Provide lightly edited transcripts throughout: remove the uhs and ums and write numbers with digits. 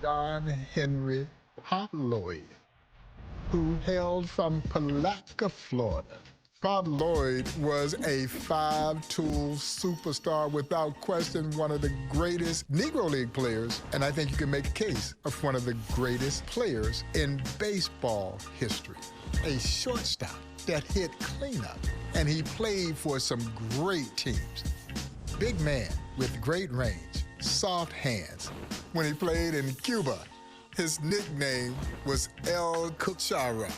John Henry Pop Lloyd, who hailed from Palatka, Florida. Pop Lloyd was a five-tool superstar, without question one of the greatest Negro League players, and I think you can make a case of one of the greatest players in baseball history. A shortstop that hit cleanup, and he played for some great teams. Big man with great range, soft hands. When he played in Cuba, his nickname was El Cuchara,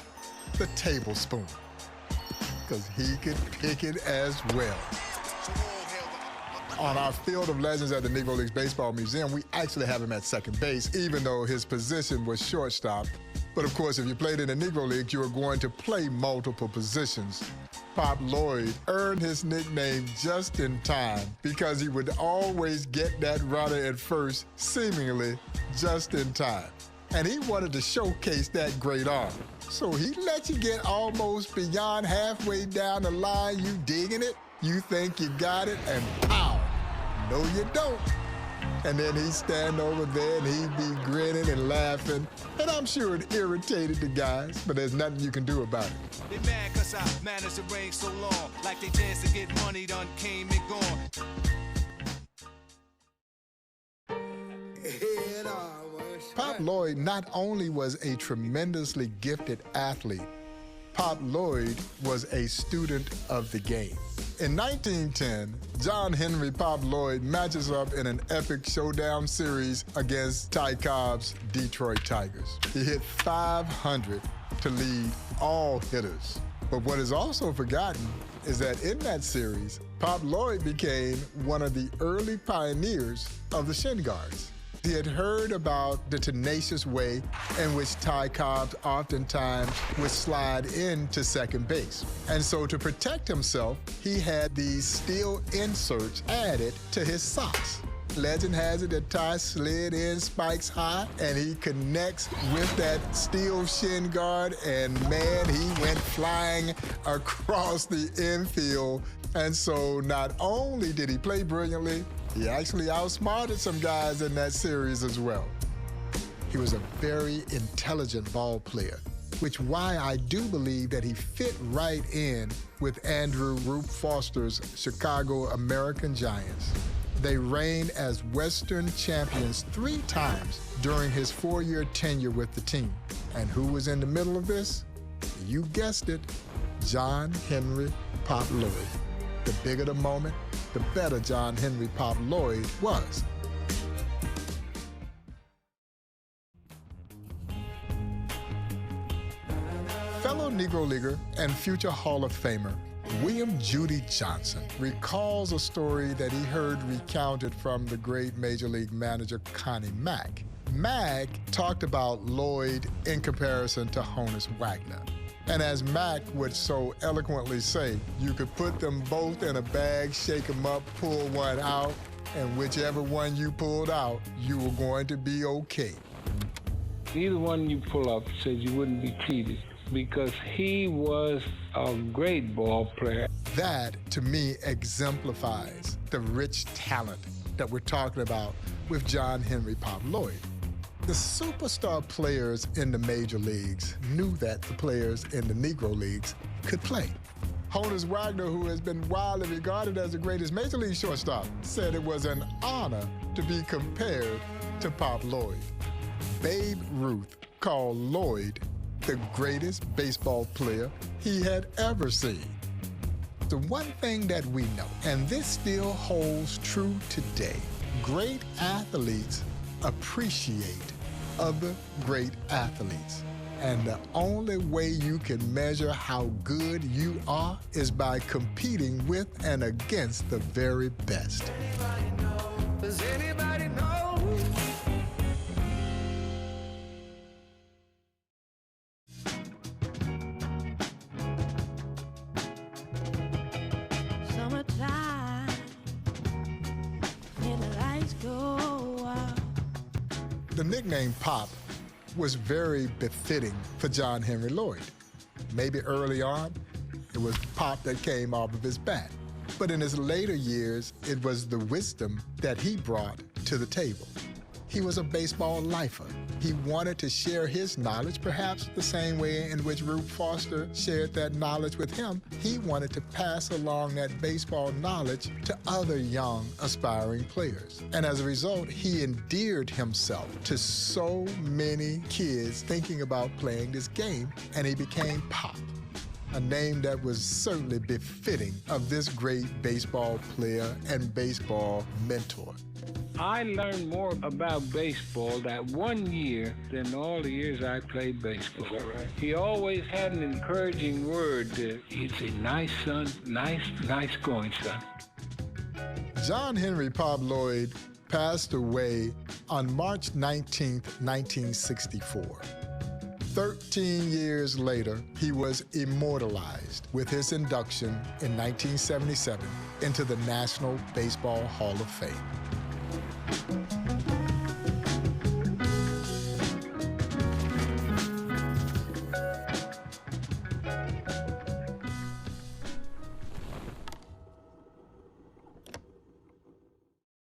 the tablespoon, because he could pick it as well. On our Field of Legends at the Negro Leagues Baseball Museum, we actually have him at second base, even though his position was shortstop. But of course, if you played in the Negro Leagues, you were going to play multiple positions. Pop Lloyd earned his nickname just in time because he would always get that runner at first, seemingly just in time. And he wanted to showcase that great arm. So he let you get almost beyond halfway down the line, you digging it, you think you got it, and pow! No, you don't. And then he'd stand over there and he'd be grinning and laughing. And I'm sure it irritated the guys, but there's nothing you can do about it. They mad cause I managed to reign so long, like they chance to get money done came and gone. Pop Lloyd not only was a tremendously gifted athlete, Pop Lloyd was a student of the game. In 1910, John Henry Pop Lloyd matches up in an epic showdown series against Ty Cobb's Detroit Tigers. He hit .500 to lead all hitters. But what is also forgotten is that in that series, Pop Lloyd became one of the early pioneers of the shin guards. He had heard about the tenacious way in which Ty Cobb oftentimes would slide into second base. And so to protect himself, he had these steel inserts added to his socks. Legend has it that Ty slid in spikes high, and he connects with that steel shin guard, and man, he went flying across the infield. And so not only did he play brilliantly, he actually outsmarted some guys in that series as well. He was a very intelligent ball player, which why I do believe that he fit right in with Andrew Rupe Foster's Chicago American Giants. They reigned as Western champions 3 times during his 4-year tenure with the team. And who was in the middle of this? You guessed it, John Henry Pop Lloyd. The bigger the moment, the better John Henry Pop Lloyd was. Fellow Negro Leaguer and future Hall of Famer William Judy Johnson recalls a story that he heard recounted from the great Major League manager Connie Mack. Mack talked about Lloyd in comparison to Honus Wagner. And as Mack would so eloquently say, you could put them both in a bag, shake them up, pull one out, and whichever one you pulled out, you were going to be okay. Either one you pull up says you wouldn't be cheated because he was a great ball player. That, to me, exemplifies the rich talent that we're talking about with John Henry Pop Lloyd. The superstar players in the major leagues knew that the players in the Negro Leagues could play. Honus Wagner, who has been widely regarded as the greatest major league shortstop, said it was an honor to be compared to Pop Lloyd. Babe Ruth called Lloyd the greatest baseball player he had ever seen. The one thing that we know, and this still holds true today, great athletes appreciate other great athletes. And the only way you can measure how good you are is by competing with and against the very best. Does anybody know? Summertime, and the lights go out. The nickname Pop was very befitting for John Henry Lloyd. Maybe early on, it was Pop that came off of his bat. But in his later years, it was the wisdom that he brought to the table. He was a baseball lifer. He wanted to share his knowledge, perhaps the same way in which Rube Foster shared that knowledge with him. He wanted to pass along that baseball knowledge to other young, aspiring players. And as a result, he endeared himself to so many kids thinking about playing this game, and he became Pop, a name that was certainly befitting of this great baseball player and baseball mentor. I learned more about baseball that one year than all the years I played baseball. Is that right? He always had an encouraging word. He'd say, "Nice, son. Nice going, son." John Henry Pop Lloyd passed away on March 19th, 1964. 13 years later, he was immortalized with his induction in 1977 into the National Baseball Hall of Fame.